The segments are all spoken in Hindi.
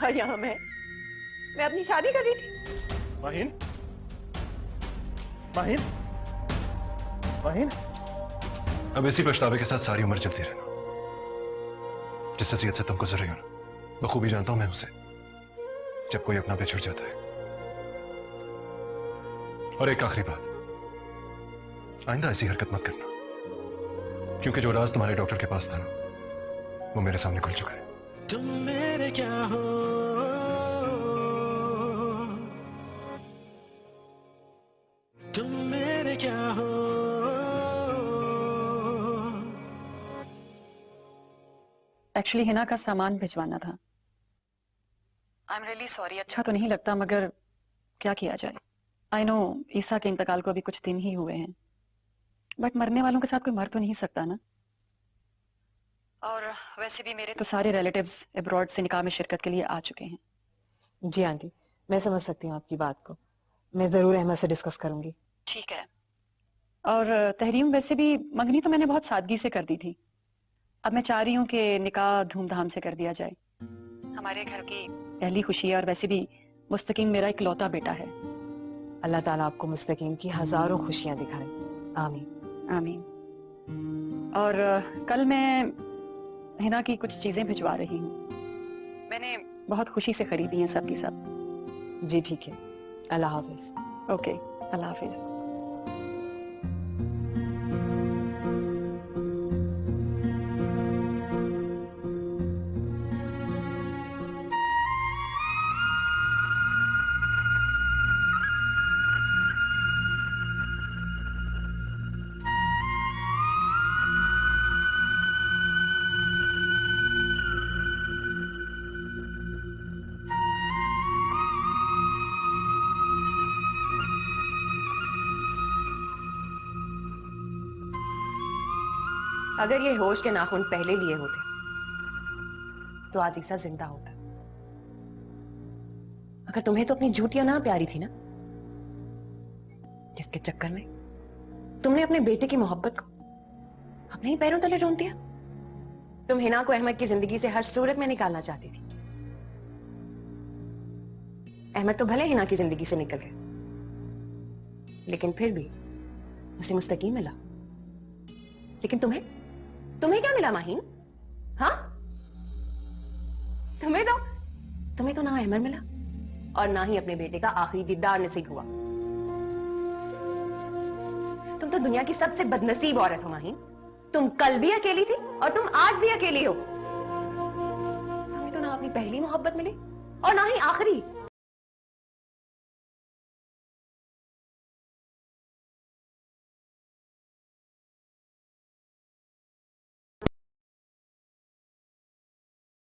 और यहाँ मैं अपनी शादी कर रही थी। माहिन, माहिन, माहिन, अब इसी पछतावे के साथ सारी उम्र चलती रहना। जिस नसीहत से तुम गुजर रही हो ना, बखूबी जानता हूं मैं उसे, जब कोई अपना बिछड़ जाता है। और एक आखिरी बात, आइंदा ऐसी हरकत मत करना, क्योंकि जो राज तुम्हारे डॉक्टर के पास था ना, वो मेरे सामने खुल चुका है। तुम मेरे क्या हो, तुम मेरे क्या हो। एक्चुअली हिना का सामान भिजवाना था। आई एम रियली सॉरी, अच्छा तो नहीं लगता मगर क्या किया जाए। आई नो ईसा के इंतकाल को अभी कुछ दिन ही हुए हैं, बट मरने वालों के साथ कोई मर तो नहीं सकता ना। और वैसे भी मेरे तो सारे रिलेटिव्स अब्रॉड से निकाह में शिरकत के लिए आ चुके हैं। जी आंटी, मैं समझ सकती हूँ आपकी बात को। मैं जरूर अहमद से डिस्कस करूंगी। ठीक है। और तहरीम, वैसे भी मंगनी तो मैंने बहुत सादगी से कर दी थी। अब मैं चाह रही हूँ कि निकाह धूमधाम से कर दिया जाए। हमारे घर की पहली खुशी है और वैसे भी मुस्तकीम मेरा इकलौता बेटा है। अल्लाह ताला आपको मुस्तकीम की हजारों खुशियां दिखाए। आमीन आमीन। और कल मैं हिना की कुछ चीजें भिजवा रही हूँ। मैंने बहुत खुशी से खरीदी हैं सब की सब। जी ठीक है, अल्लाह हाफिज। ओके, अल्लाह हाफिज। अगर ये होश के नाखून पहले लिए होते तो आज ईसा जिंदा होता। अगर तुम्हें तो अपनी जूतियां ना प्यारी थी ना, जिसके चक्कर में तुमने अपने बेटे की मोहब्बत को अपने ही पैरों तले रोन दिया। तुम हिना को अहमद की जिंदगी से हर सूरत में निकालना चाहती थी। अहमद तो भले हिना की जिंदगी से निकल गए, लेकिन फिर भी उसे मुस्तकीम मिला। लेकिन तुम्हें क्या मिला माहीन? हाँ, तुम्हें तो ना अहमद मिला और ना ही अपने बेटे का आखिरी दीदार नसीब हुआ। तुम तो दुनिया की सबसे बदनसीब औरत हो माहीन। तुम कल भी अकेली थी और तुम आज भी अकेली हो। तुम्हें तो ना अपनी पहली मोहब्बत मिली और ना ही आखिरी।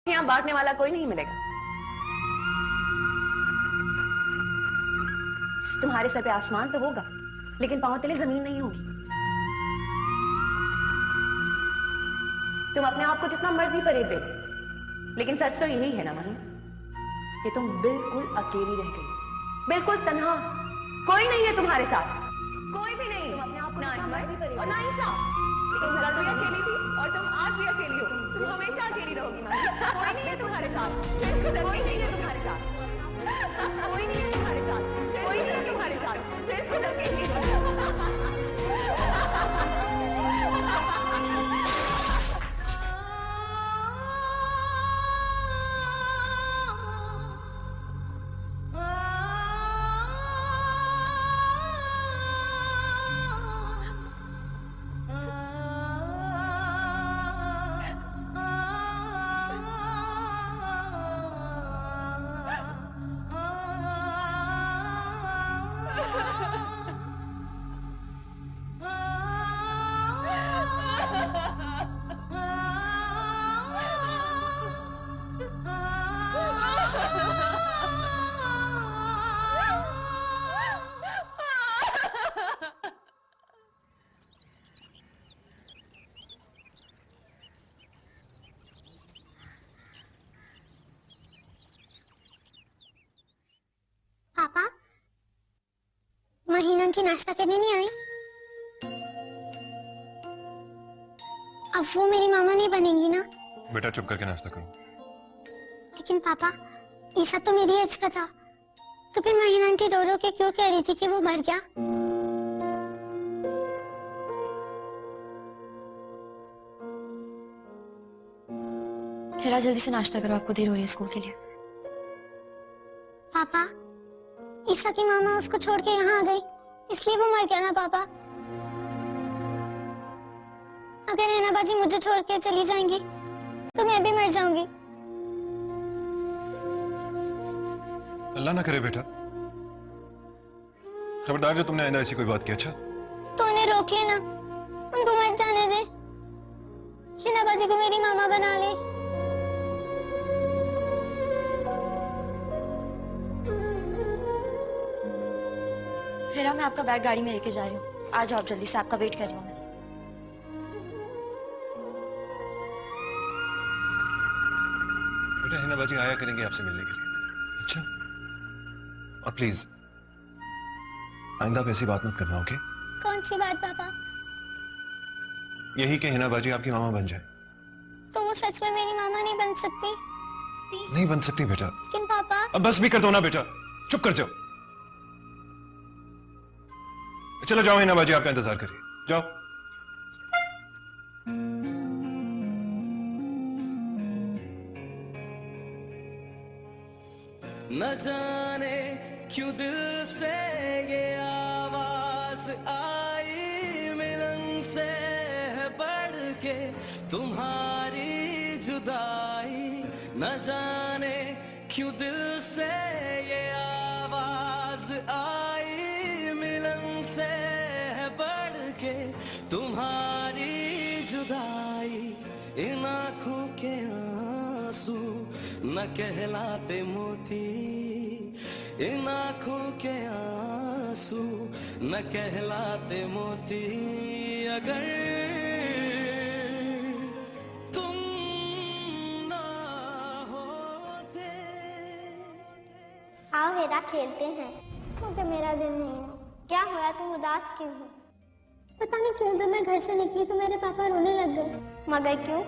यहां बांटने वाला कोई नहीं मिलेगा। तुम्हारे सर पे आसमान तो होगा, लेकिन पांव तले जमीन नहीं होगी। तुम अपने आप को जितना मर्जी फरेब दे, लेकिन सच तो यही है ना माही कि तुम बिल्कुल अकेली रह गई, बिल्कुल तन्हा। कोई नहीं है तुम्हारे साथ, कोई भी नहीं। तुम अपने आप को जितना मर्जी फरेब और ना ही साथ। तुम कल भी अकेली थी और तुम आज भी अकेली हो। तुम हमेशा अकेली रहोगी माही। कोई नहीं है तुम्हारे साथ, बिल्कुल कोई नहीं है तुम्हारे साथ, कोई नहीं है तुम्हारे साथ, कोई नहीं है तुम्हारे साथ, बिल्कुल अकेली हो। पापा, महीन आंटी नाश्ता करने नहीं आई? अब वो मेरी मामा नहीं बनेंगी ना? बेटा चुप करके नाश्ता करो। लेकिन पापा, ईसा तो मेरी एज का था, तो फिर माहिन आंटी रो रो के क्यों कह रही थी कि वो मर गया? हेरा जल्दी से नाश्ता करो, आपको देर हो रही है स्कूल के लिए। पापा, ईसा की मामा उसको छोड़ के यहाँ आ गई, इसलिए वो मर गया ना पापा? अगर हैना बाजी मुझे छोड़ के चली जाएंगी तो मैं भी मर जाऊंगी। अल्लाह ना करे बेटा, खबरदार जो तुमने आइंदा ऐसी कोई बात की। अच्छा तो उन्हें रोक लेना, उनको मत जाने दे। हैना बाजी को मेरी मामा बना ले। हेरा, मैं आपका बैग गाड़ी में लेके जा रही हूँ, आ जाओ जल्दी से, आपका वेट कर रही हूँ मैं। बेटा हिना बाजी आया करेंगे आपसे मिलने के लिए। अच्छा, और प्लीज आइंदा आप ऐसी बात मत करना, ओके? कौन सी बात पापा? यही कि हिना बाजी आपकी मामा बन जाए। तो वो सच में मेरी मामा नहीं बन सकती? नहीं बन सकती बेटा। लेकिन पापा, अब बस भी कर दो ना बेटा, चुप कर जाओ। चलो जाओ, हिना बाजी आपका इंतजार करिए, जाओ। न जाने क्यों दिल से ये आवाज आई, मिलन से है बढ़ के तुम्हारी जुदाई। न जाने क्यों दिल से ये आवाज आई, मिलन से है बढ़ के तुम्हारी जुदाई। इन आंखों के आंसू न कहलाते मोती, इन आंखों के आंसू न कहलाते मोती। अगर तुम ना होते। आओ हेरा खेलते हैं। क्योंकि मेरा दिल नहीं है। क्या हुआ, तुम उदास क्यों हो? पता नहीं क्यों जब मैं घर से निकली तो मेरे पापा रोने लग गए। मगर क्यों?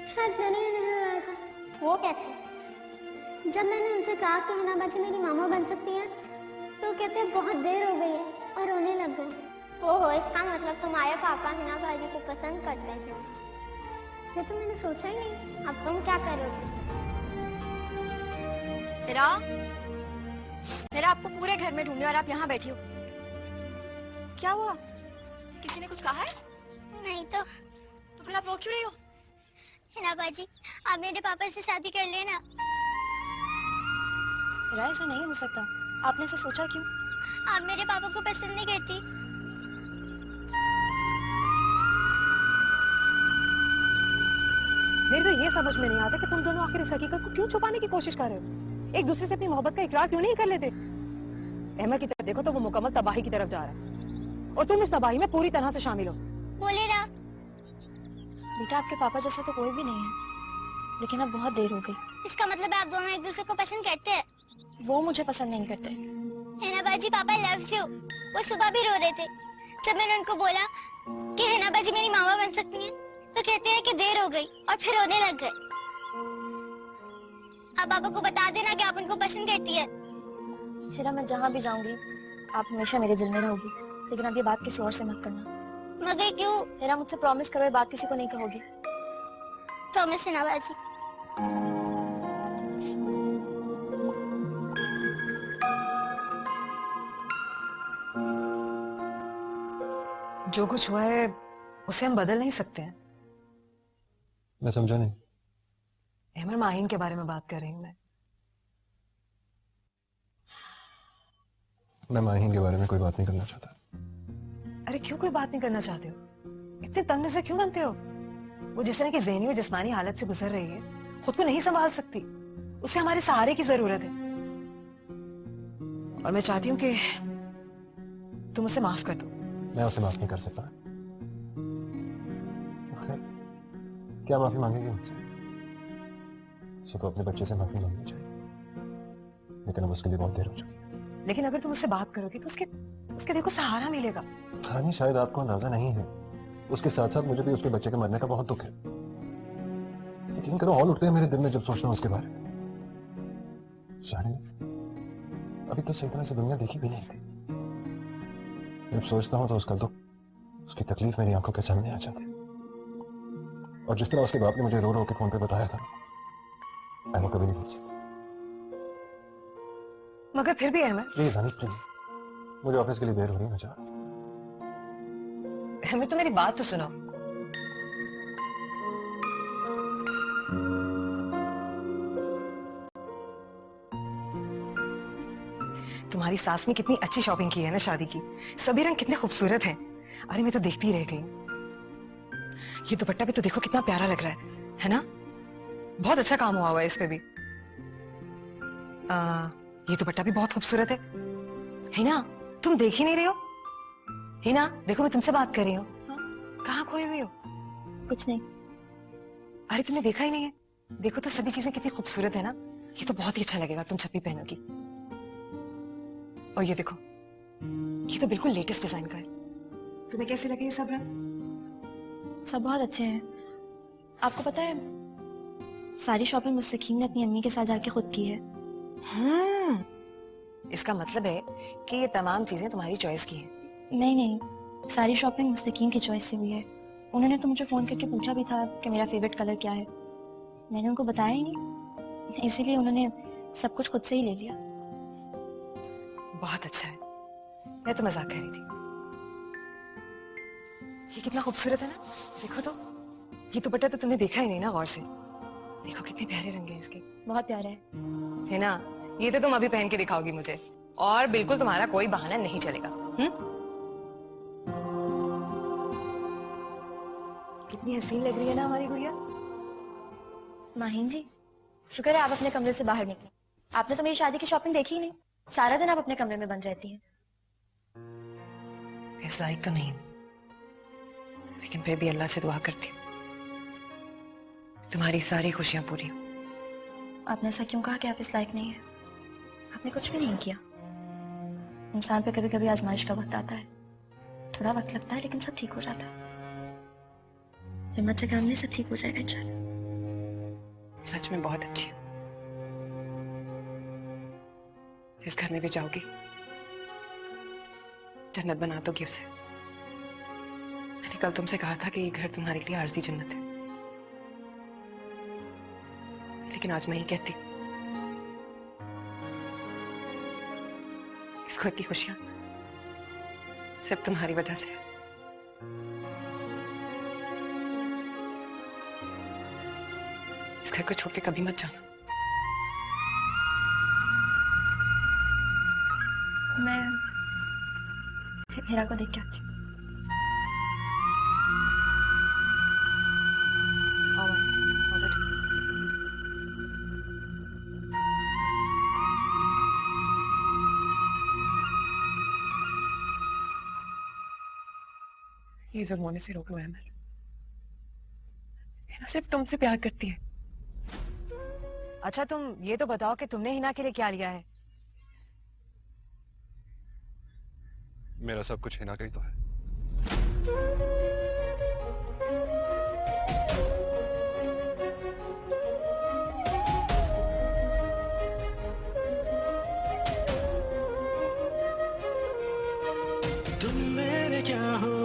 शायद मैंने उन्हें रोया था। वो कैसे? जब मैंने उनसे कहा कि हिना बाजी मेरी मामा बन सकती है तो कहते हैं बहुत देर हो गई है और रोने लग गए। ओहो, इसका मतलब तुम्हारे पापा हिना बाजी को पसंद करते हैं। ये तो मैंने सोचा ही नहीं। अब तुम क्या करोगे? हेरा, हेरा, आपको पूरे घर में ढूंढे और आप यहाँ बैठी हो। क्या हुआ? किसी ने कुछ कहा है? नहीं तो फिर आप रो क्यों रही हो? हिना बाजी, आप मेरे पापा से शादी कर लेना। हेरा, ऐसा नहीं हो सकता। आपने ऐसा सोचा क्यों? आप मेरे पापा को पसंद नहीं करती। मेरे को ये समझ में नहीं आता कि तुम दोनों आखिर इस हकीकत को क्यों छुपाने की कोशिश कर रहे हो? एक दूसरे से अपनी मोहब्बत का इकरार क्यों नहीं कर लेते? अहमद की तरफ देखो तो वो मुकम्मल तबाही की तरफ जा रहा है और तुम इस तबाही में पूरी तरह से शामिल हो। बोले ना। बेटा, आपके पापा जैसा तो कोई भी नहीं है, लेकिन अब बहुत देर हो गई। इसका मतलब है आप दोनों एक दूसरे को पसंद करते हैं? वो मुझे पसंद नहीं करते। हिना बाजी, पापा लव्स यू। वो सुबह भी रो रहे थे जब मैंने उनको बोला कि हिना बाजी मेरी मामा बन सकती हैं, तो कहते हैं कि देर हो गई और फिर रोने लग गए। आप पापा को बता देना कि आप उनको पसंद करती है। हेरा, मैं जहाँ भी जाऊंगी आप हमेशा मेरे दिल में रहोगी, लेकिन अब ये बात किसी और से मत करना। मगर क्यों? हेरा, मुझसे प्रॉमिस करो ये बात किसी को नहीं कहोगी। प्रॉमिस हिना बाजी। जो कुछ हुआ है उसे हम बदल नहीं सकते हैं। मैं समझा नहीं। अहमद, माहिन के बारे में बात कर रही हूँ मैं माहिन के बारे में कोई बात नहीं करना चाहता। अरे क्यों कोई बात नहीं करना चाहते हो? इतने तंग से क्यों बनते हो? वो जिस तरह की ज़हनी और जिस्मानी हालत से गुजर रही है, खुद को नहीं संभाल सकती, उसे हमारे सहारे की जरूरत है। और मैं चाहती हूँ कि तुम उसे माफ कर दो। मैं उसे माफ नहीं कर सकता। क्या माफी मांगेगी मुझसे? उसे तो अपने बच्चे से माफी मांगनी चाहिए, लेकिन अब उसके लिए बहुत देर हो चुकी है। लेकिन अगर तुम उससे बात करोगी तो उसके दिल को सहारा मिलेगा। हाँ नहीं, शायद आपको अंदाजा नहीं है, उसके साथ साथ मुझे भी उसके बच्चे के मरने का बहुत दुख है। यकीन करो हौल उठते हैं मेरे दिल में जब सोचता हूँ उसके बारे में। शानी अभी तो सही तरह से दुनिया देखी भी नहीं थी। जब सोचता हूँ तो उसका दुख, उसकी तकलीफ मेरी आंखों के सामने आ जाती है। और जिस तरह उसके बाप ने मुझे रो रो के फोन पे बताया था, मैं वो कभी नहीं भूल सकता। मगर फिर भी अहमद, प्लीज हनी प्लीज, मुझे ऑफिस के लिए देर हो रही है, मैं जा। अहमद तो मेरी बात तो सुनो। तुम्हारी सास ने कितनी अच्छी शॉपिंग की है ना शादी की। सभी रंग कितने खूबसूरत हैं। अरे मैं तो देखती ही रह गई। ये दुपट्टा भी तो देखो कितना प्यारा लग रहा है ना? बहुत अच्छा काम हुआ हुआ है इस पे भी। ये दुपट्टा भी बहुत खूबसूरत है ना? तुम देख ही नहीं रहे हो? है ना? देखो मैं तुमसे बात कर रही हूँ। कहाँ खोए हुए हो? कुछ नहीं। अरे तुमने देखा ही नहीं है? देखो तो सभी चीजें कितनी खूबसूरत है ना? ये तो बहुत ही अच्छा लगेगा तुम जब भी पहनोगी। और ये देखो, ये तो बिल्कुल लेटेस्ट डिजाइन का है। तुम्हें कैसे लगे ये सब रंग? सब बहुत अच्छे हैं। आपको पता है, सारी शॉपिंग मुस्तकीम ने अपनी अम्मी के साथ जाके खुद की है। इसका मतलब है कि ये तमाम चीजें तुम्हारी चॉइस की हैं। नहीं नहीं, सारी शॉपिंग मुस्तकीम की चॉइस से हुई है। उन्होंने तो मुझे फोन करके पूछा भी था कि मेरा फेवरेट कलर क्या है। मैंने उनको बताया ही नहीं, इसीलिए उन्होंने सब कुछ खुद से ही ले लिया। बहुत अच्छा है। मैं तो मजाक कर रही थी। ये कितना खूबसूरत है ना? देखो तो, ये दुपट्टा तो तुमने देखा ही नहीं ना गौर से। देखो कितने प्यारे रंग हैं इसके। बहुत प्यारा है ना? ये तो तुम अभी पहन के दिखाओगी मुझे, और बिल्कुल तुम्हारा कोई बहाना नहीं चलेगा। कितनी हसीन लग रही है ना हमारी गुड़िया। माहिन जी, शुक्र है आप अपने कमरे से बाहर निकली। आपने तो मेरी शादी की शॉपिंग देखी ही नहीं। सारा दिन आप अपने कमरे में बंद रहती हैं। इस लायक तो नहीं हूं, लेकिन फिर भी अल्लाह से दुआ करती हूँ तुम्हारी सारी खुशियां पूरी हो। आपने ऐसा क्यों कहा कि आप इस लायक नहीं है? आपने कुछ भी नहीं किया। इंसान पे कभी कभी आजमाइश का वक्त आता है। थोड़ा वक्त लगता है, लेकिन सब ठीक हो जाता है। हिम्मत से काम नहीं, सब ठीक हो जाएगा इंशाल्लाह। सच में बहुत अच्छी हो। जिस घर में भी जाओगी, जन्नत बना दोगी उसे। मैंने कल तुमसे कहा था कि ये घर तुम्हारे लिए आरज़ी जन्नत है, लेकिन आज मैं ही कहती हूं, इस घर की खुशियां सिर्फ तुम्हारी वजह से है। इस घर को छोड़ के कभी मत जाना। मैं हेरा को देख के आती हूँ। ये जुल्म होने से रोक लो अहमद। हिना सिर्फ तुमसे प्यार करती है। अच्छा तुम ये तो बताओ कि तुमने हिना के लिए क्या लिया है? मेरा सब कुछ हिना का ही तो है। तुम मेरे क्या हो,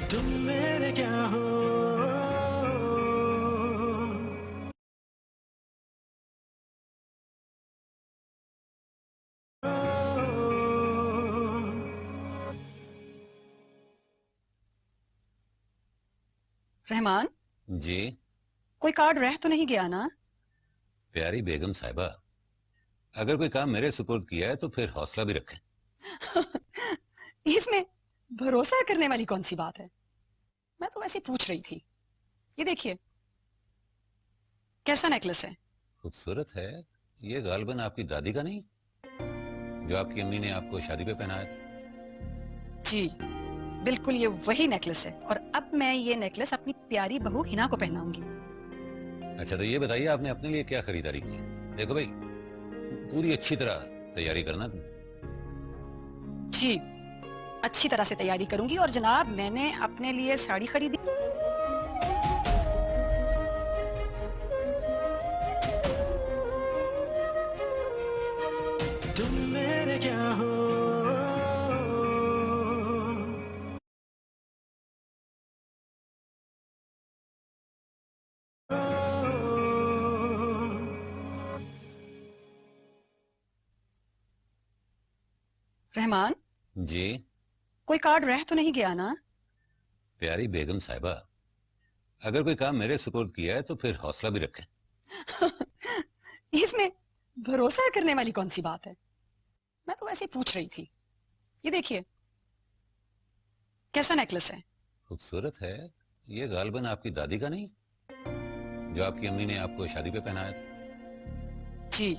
तुम मेरे क्या हो। रहमान, जी कोई कार्ड रह तो नहीं गया ना? प्यारी बेगम साहिबा, अगर कोई काम मेरे सुपुर्द किया है तो फिर हौसला भी रखें। इसमें भरोसा करने वाली कौन सी बात है? मैं तो वैसे पूछ रही थी। ये देखिए, कैसा नेकलेस है? खूबसूरत है। ये गालबन आपकी दादी का नहीं, जो आपकी अम्मी ने आपको शादी पे पहनाया था? जी बिल्कुल, ये वही नेकलेस है। और अब मैं ये नेकलेस अपनी प्यारी बहू हिना को पहनाऊंगी। अच्छा तो ये बताइए आपने अपने लिए क्या खरीदारी की? देखो भाई, पूरी अच्छी तरह तैयारी करना तुम। जी, अच्छी तरह से तैयारी करूंगी। और जनाब, मैंने अपने लिए साड़ी खरीदी। तुम मेरे क्या हो रहमान, जी कोई कार्ड रह तो नहीं गया ना? प्यारी बेगम साहिबा, अगर कोई काम मेरे सुपुर्द किया है तो फिर हौसला भी रखें। इसमें भरोसा करने वाली कौन सी बात है? मैं तो वैसे ही पूछ रही थी। ये देखिए, कैसा नेकलेस है? खूबसूरत है। ये गालबन आपकी दादी का नहीं, जो आपकी अम्मी ने आपको शादी पे पहनाया था? जी,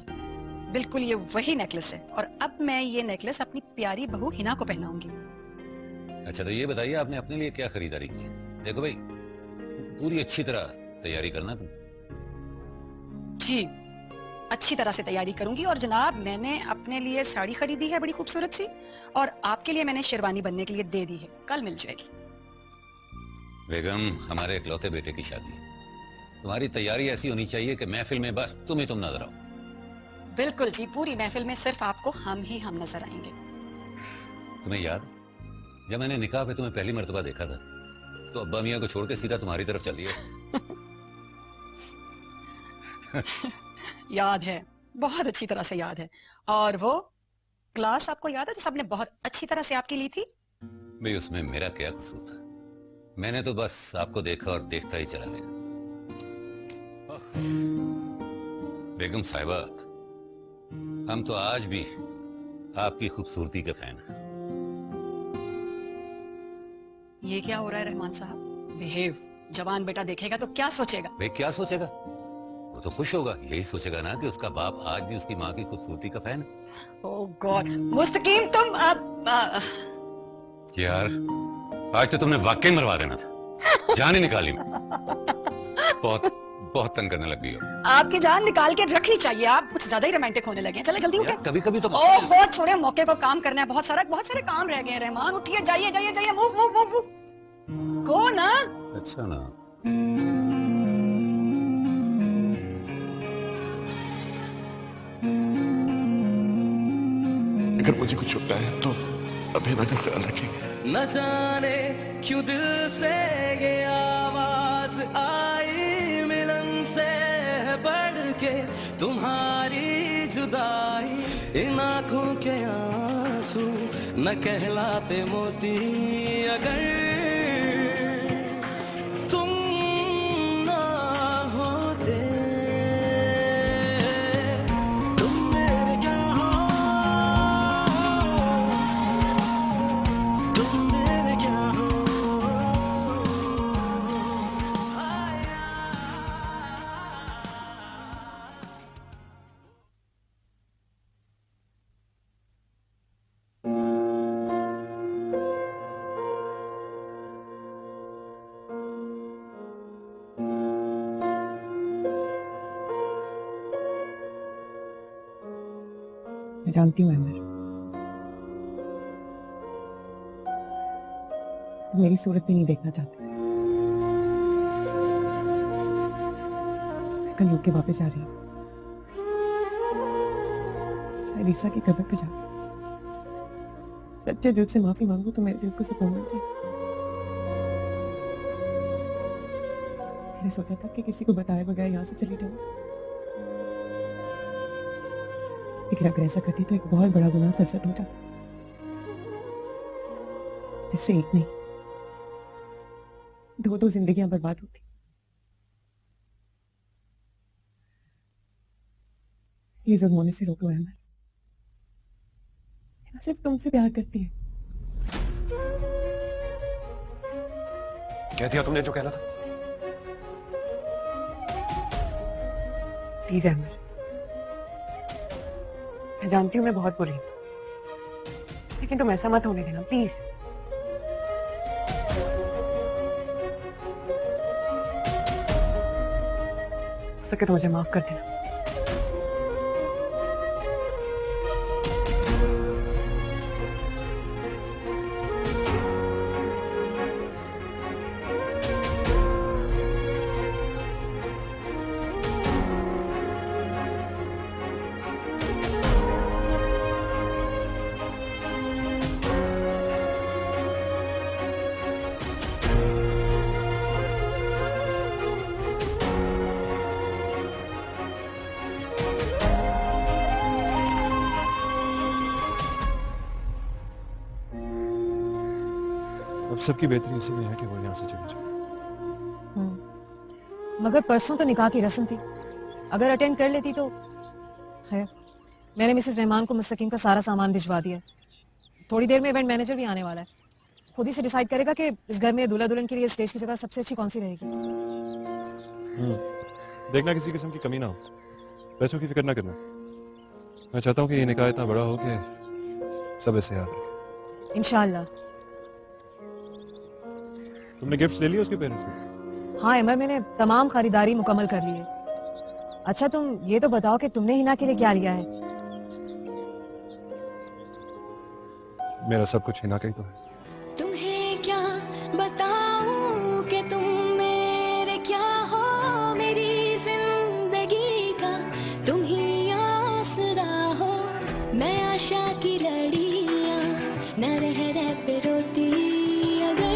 बिल्कुल ये वही नेकलेस है। और अब मैं ये नेकलेस अपनी प्यारी बहू हिना को पहनाऊंगी। अच्छा, तो ये बताइए आपने अपने लिए क्या खरीदारी की है? देखो भाई, पूरी अच्छी तरह तैयारी करना तुम। जी, अच्छी तरह से तैयारी करूंगी। और जनाब, मैंने अपने लिए साड़ी खरीदी है बड़ी खूबसूरत सी, और आपके लिए मैंने शेरवानी बनने के लिए दे दी है, कल मिल जाएगी। बेगम, हमारे इकलौते बेटे की शादी है, तुम्हारी तैयारी ऐसी होनी चाहिए कि महफिल में बस तुम ही तुम नजर आओ। बिल्कुल जी, पूरी महफिल में सिर्फ आपको हम ही हम नजर आएंगे। तुम्हें याद, जब मैंने निकाह पे तुम्हें पहली मर्तबा देखा था तो अब्बा मियाँ को छोड़ के सीधा तुम्हारी तरफ चल दिया। याद है, बहुत अच्छी तरह से याद है। और वो क्लास आपको याद है जो सबने बहुत अच्छी तरह से आपकी ली थी? भाई, उसमें मेरा क्या कसूर था? मैंने तो बस आपको देखा और देखता ही चला गया। बेगम साहिबा, हम तो आज भी आपकी खूबसूरती के फैन हैं। ये क्या हो रहा है रहमान साहब? बिहेव। जवान बेटा देखेगा तो क्या सोचेगा? भाई, क्या सोचेगा? वो तो खुश होगा, यही सोचेगा ना कि उसका बाप आज भी उसकी माँ की खूबसूरती का फैन है। ओह गॉड, मुस्तकीम तुम यार, आज तो तुमने वाकई मरवा देना था। जान ही निकाली मैं। बहुत बहुत तंग करने लग गई हो। आपकी जान निकाल के रखनी चाहिए। आप कुछ ज्यादा ही रोमांटिक होने लगे हैं। चले जल्दी उठे। कभी कभी तो ओहो, छोड़े, मौके को काम करना है। बहुत सारे काम रह गए हैं। रहमान, उठिए, जाइए जाइए जाइए, मूव मूव मूव मूव। गो ना। अच्छा ना। अगर मुझे कुछ होता है तो अब हिना का ख्याल रखेंगे। न जाने क्यों दिल से ये आवाज आई, मिलन से बढ़ के तुम्हारी जुदाई। इन आंखों के आंसू न कहलाते मोती, अगर तुम ना होते। तुम मेरे क्या हो, तुम मेरे क्या हो। मैं जानती हूँ अमर, तुम मेरी सूरत भी नहीं देखना चाहते। मैं कल यूके वापस जा रही हूँ। मैं रीसा की कब्र पे जाऊँ। सच्चे दिल से माफी मांगू तो मेरे दिल को सुकून मिल जाए। मैंने सोचा था कि किसी को बताए बगैर यहाँ से चली जाऊँ, लेकिन अगर ऐसा करती तो एक बहुत बड़ा गुनाह सरसट हो जाता, जिससे एक नहीं दो जिंदगियां बर्बाद होती। ये जुल्म होने से रोको अहमद। हिना सिर्फ तुमसे प्यार करती है। कह दिया तुमने जो कहना था। प्लीज अहमद, मैं जानती हूँ मैं बहुत बुरी हूँ, लेकिन तुम ऐसा मत होने देना प्लीज। हो सके तो मुझे माफ कर देना। अब सबकी बेहतरी इसी में है कि वो यहाँ से चली जाए। मगर परसों तो निकाह की रस्म थी, अगर अटेंड कर लेती तो। खैर, मैंने मिसेस रहमान को मुस्तकीम का सारा सामान भिजवा दिया। थोड़ी देर में इवेंट मैनेजर भी आने वाला है, खुद ही से डिसाइड करेगा कि इस घर में दूल्हा दुल्हन के लिए स्टेज की जगह सबसे अच्छी कौन सी रहेगी। देखना किसी किस्म की कमी ना हो, पैसों की फिक्र ना करना। मैं चाहता हूँ कि ये निकाह इतना बड़ा हो कि सब ऐसे याद रखें। इंशाल्लाह। तुमने गिफ्ट्स ले लिए उसके पेरेंट्स को? हाँ अमर, मैंने तमाम खरीदारी मुकम्मल कर ली है। अच्छा तुम ये तो बताओ कि तुमने हिना के लिए क्या लिया है? मेरा सब कुछ हिना का ही तो है। तुम्हें क्या बताऊं कि तुम मेरे क्या हो, मेरी जिंदगी का तुम ही आसरा हो। मैं आशा की लड़ियां न रह पे रोती, अगर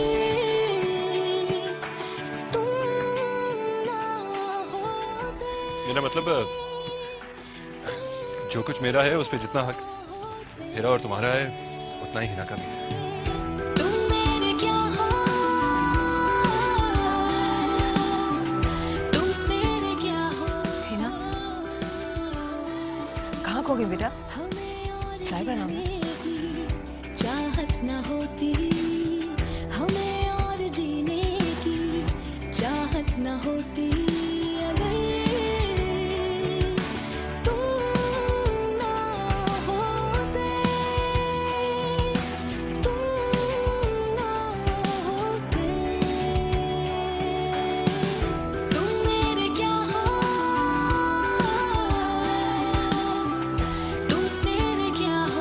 तुम ना होते। मेरा मतलब जो कुछ मेरा है उस पे जितना हक मेरा और तुम्हारा है उतना ही हिना का भी है। तुम मेरे क्या हो, तुम मेरे क्या हो। हिना, कहाँ खो गई बेटा? चाय बनाओ। चाहत न होती हमें और जीने की, चाहत न होती अगर तुम ना होते, तुम ना होते। तुम मेरे क्या हो, तुम मेरे क्या हो।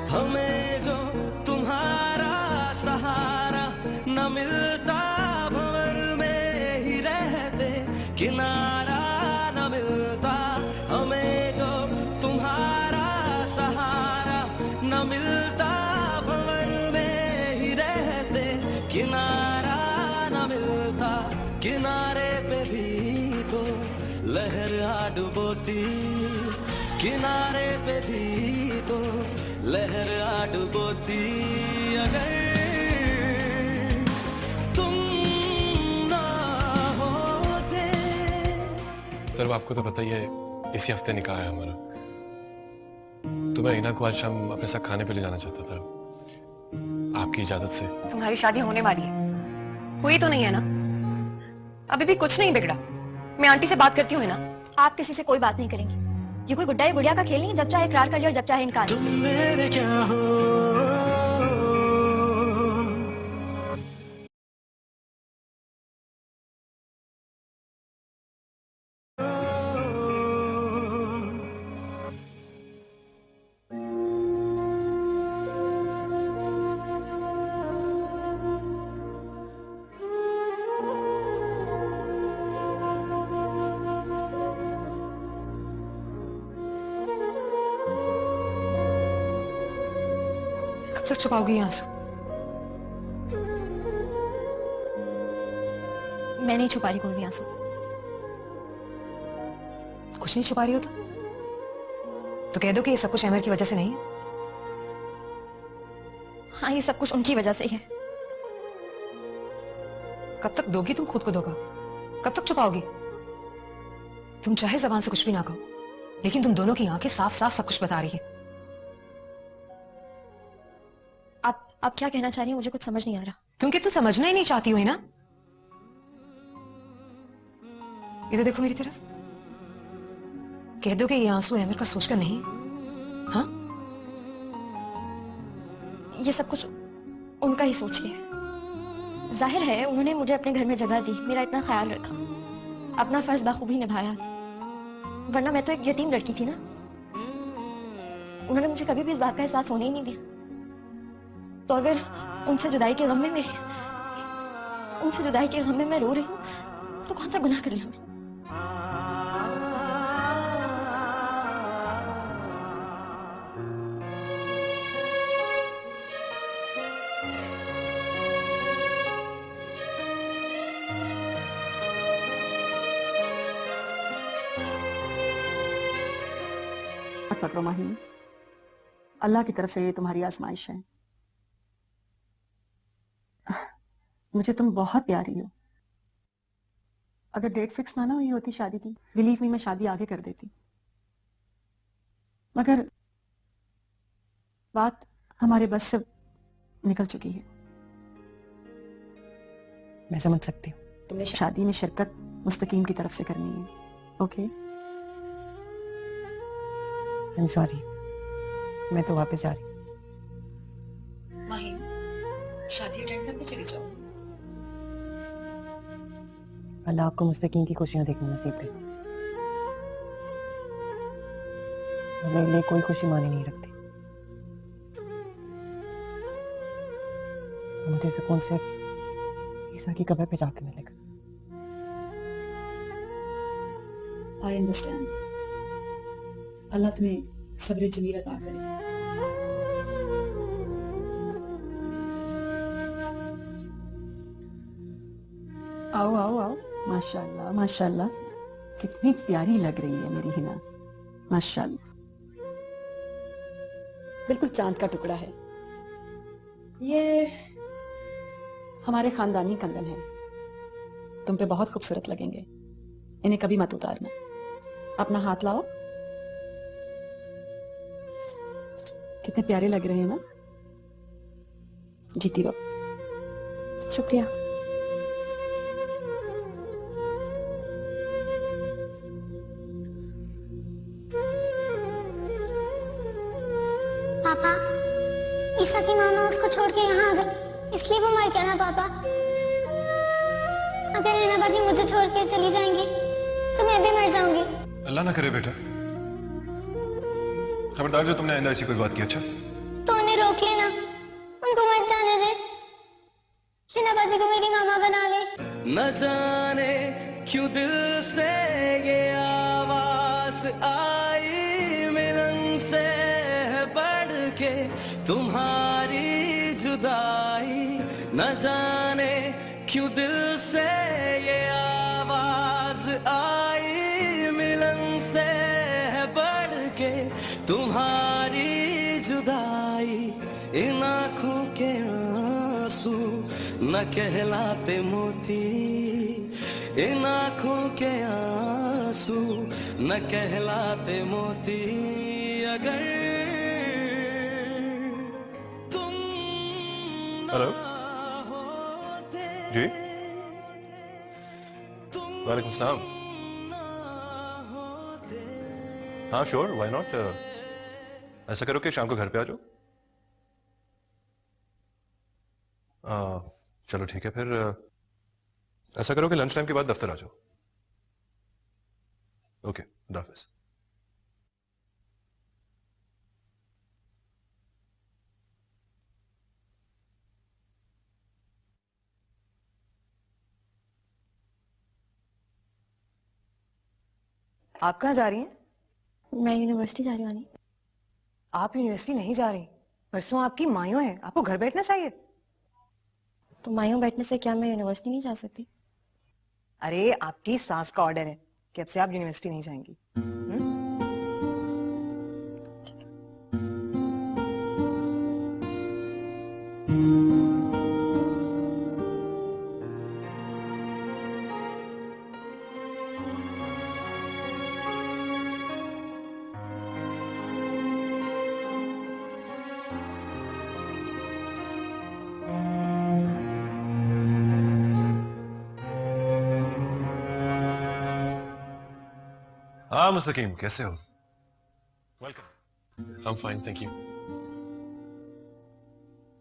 हमें जो तुम्हारा सहारा न मिलता, भंवर में ही रहते किनारा न मिलता। हमें जो तुम्हारा सहारा न मिलता, भंवर में ही रहते किनारा न मिलता। किनारे पे भी तो लहर आ डुबोती, किनारे पे भी तो लहर आ डुबोती, अगर तुम ना होते। सर आपको तो पता ही है इसी हफ्ते निकाह है हमारा, तो मैं हिना को आज शाम अपने साथ खाने पे ले जाना चाहता था, आपकी इजाजत से। तुम्हारी शादी होने वाली है, हुई तो नहीं है ना? अभी भी कुछ नहीं बिगड़ा। मैं आंटी से बात करती हूँ ना। आप किसी से कोई बात नहीं करेंगी। ये कोई गुड्डा या गुड़िया का खेल नहीं है, जब चाहे इकरार कर लिया और जब चाहे इनकार। तुम मेरे क्या हो, कब तक छुपाओगी ये आंसू? मैं नहीं छुपा रही कोई भी आंसू। कुछ नहीं छुपा रही हो तो कह दो कि ये सब कुछ अमर की वजह से नहीं है। हाँ, ये सब कुछ उनकी वजह से ही है। कब तक दोगी तुम खुद को धोखा? कब तक छुपाओगी? तुम चाहे जबान से कुछ भी ना कहो, लेकिन तुम दोनों की आंखें साफ साफ सब कुछ बता रही है। आप क्या कहना चाह रही हैं, मुझे कुछ समझ नहीं आ रहा। क्योंकि तुम समझना ही नहीं चाहती हो ना। इधर देखो मेरी तरफ, कह दो कि ये आंसू अमर का सोचकर नहीं। हाँ, ये सब कुछ उनका ही सोच के है। जाहिर है उन्होंने मुझे अपने घर में जगह दी, मेरा इतना ख्याल रखा, अपना फर्ज बाखूबी निभाया, वरना मैं तो एक यतीम लड़की थी ना। उन्होंने मुझे कभी भी इस बात का एहसास होने ही नहीं दिया। तो अगर उनसे जुदाई के गम में मैं रो रही हूँ, तो कौन सा गुनाह कर लिया मैं? हाथ पकड़ो माही, अल्लाह की तरफ से ये तुम्हारी आजमाइश है। मुझे तुम बहुत प्यारी हो। अगर डेट फिक्स ना हुई होती शादी की, बिलीव मी मैं शादी आगे कर देती, मगर बात हमारे बस से निकल चुकी है। मैं समझ सकती हूँ। तुमने शादी में शिरकत मुस्तकीम की तरफ से करनी है। ओके आई एम सॉरी, मैं तो वापस जा रही हूँ। माही, शादी अटेंड करके चली जाओ। अल्लाह आपको मुस्तकीम की खुशियां देखना नसीब करे। मेरे लिए कोई खुशी मानी नहीं रखती। मुझे सुकून सिर्फ ईसा की कब्र पे जाके मिलेगा। I understand. अल्लाह तुम्हें सब्र जमील अता करे। आओ आओ आओ, माशाल्लाह माशाल्लाह, कितनी प्यारी लग रही है मेरी हिना, माशाल्लाह, बिल्कुल चांद का टुकड़ा है। ये हमारे खानदानी कंगन है, तुम पे बहुत खूबसूरत लगेंगे, इन्हें कभी मत उतारना। अपना हाथ लाओ, कितने प्यारे लग रहे हैं ना। जीती रहो। शुक्रिया। पापा, ईसा की मामा उसको छोड़ के यहाँ आ गई, इसलिए वो मर गया ना पापा। अगर हैना बाजी मुझे छोड़ के चली जाएंगी तो मैं भी मर जाऊंगी। अल्लाह ना करे बेटा, खबरदार जो तुमने आइंदा ऐसी कोई बात की। अच्छा तो उन्हें रोक लेना, उनको मत जाने दे। हैना बाजी को मेरी मामा बना ले। न जाने क्यों दिल से ये आवाज आई, मिलन से बढ़ के तुम्हारी जुदाई। न जाने क्यों दिल से ये आवाज आई, मिलन से बढ़ के तुम्हारी जुदाई। इन आँखों के आंसू न कहलाते मोती, इन आँखों के आंसू न कहलाते मोती। अगर तुम हेलो ना होते, जी, वालेकुम सलाम। हाँ श्योर, व्हाई नॉट। ऐसा करो कि शाम को घर पे आ जाओ। चलो ठीक है फिर, ऐसा करो कि लंच टाइम के बाद दफ्तर आ जाओ। ओके, खुदा हाफिज। आप कहाँ जा रही हैं? मैं यूनिवर्सिटी जा रही हूँ। आप यूनिवर्सिटी नहीं जा रही, परसों आपकी मायूं है, आपको घर बैठना चाहिए। तो मायूं बैठने से क्या मैं यूनिवर्सिटी नहीं जा सकती? अरे आपकी सास का ऑर्डर है कि अब से आप यूनिवर्सिटी नहीं जाएंगी। हाँ मुस्तकीम, कैसे हो? Welcome. I'm fine, thank you.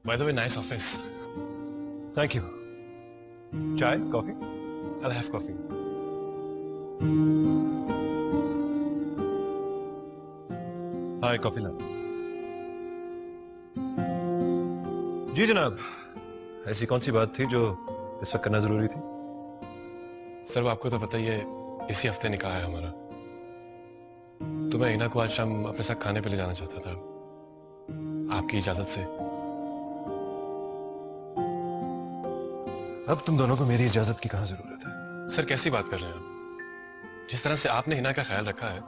By the way, nice office. Thank you. चाय, कॉफी? I'll have coffee. हाँ, कॉफी ला। जी जनाब, ऐसी कौन सी बात थी जो इस वक्त करना जरूरी थी? सर आपको तो पता ही है, इसी हफ्ते निकाह है हमारा, तो मैं हिना को आज शाम अपने साथ खाने पे ले जाना चाहता था, आपकी इजाजत से। अब तुम दोनों को मेरी इजाजत की कहां जरूरत है? सर कैसी बात कर रहे हैं आप? जिस तरह से आपने हिना का ख्याल रखा है,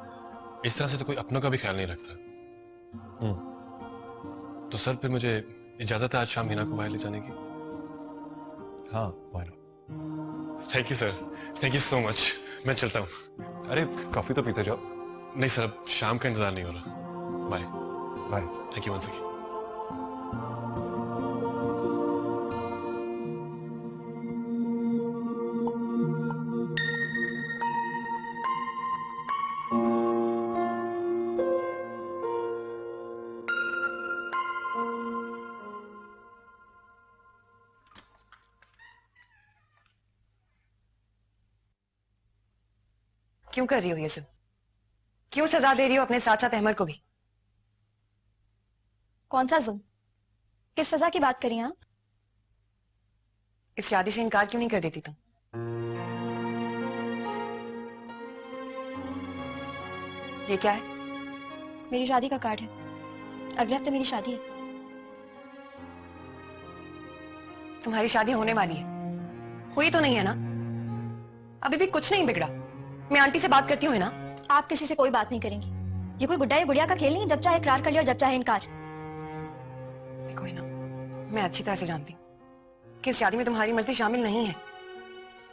इस तरह से तो कोई अपनों का भी ख्याल नहीं रखता। तो सर फिर मुझे इजाजत है आज शाम हिना को बाहर ले जाने की? हाँ, why not? Thank you sir, thank you so much. मैं चलता हूँ। अरे कॉफी तो पीते जाओ। नहीं सर, अब शाम का इंतजार नहीं हो रहा। Bye bye. Thank you once again. क्यों कर रही हो ये सब? क्यों सजा दे रही हो अपने साथ साथ अहमद को भी? कौन सा जुल्म? किस सजा की बात करी आप? इस शादी से इनकार क्यों नहीं कर देती तुम? ये क्या है? मेरी शादी का कार्ड है। अगले हफ्ते मेरी शादी है। तुम्हारी शादी होने वाली है, हुई तो नहीं है ना? अभी भी कुछ नहीं बिगड़ा। मैं आंटी से बात करती हूँ, है ना? आप किसी से कोई बात नहीं करेंगी। ये कोई गुड्डा या गुड़िया का खेल नहीं है, जब चाहे इकरार कर लिया और जब चाहे इनकार। कोई ना, मैं अच्छी तरह से जानती हूँ कि इस शादी में तुम्हारी मर्जी शामिल नहीं है।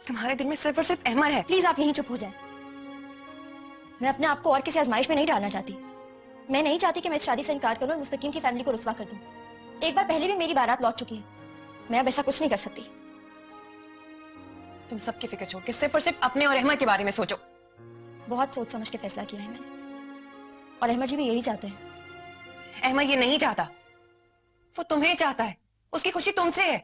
तुम्हारे दिल में सिर्फ और सिर्फ अहमद है। प्लीज आप यहीं चुप हो जाएं। मैं अपने आप को और किसी आजमाइश में नहीं डालना चाहती। मैं नहीं चाहती कि मैं इस शादी से इनकार करूं और मुस्तकीम की फैमिली को रुस्वा कर दूं। एक बार पहले भी मेरी बारात लौट चुकी है। मैं अब ऐसा कुछ नहीं कर सकती। तुम सबकी फिक्र छोड़ के सिर्फ और सिर्फ अपने और अहमद के बारे में सोचो। बहुत सोच समझ के फैसला किया है मैंने, और अहमद जी भी यही चाहते हैं। अहमद ये नहीं चाहता, वो तुम्हें चाहता है। उसकी खुशी तुमसे है।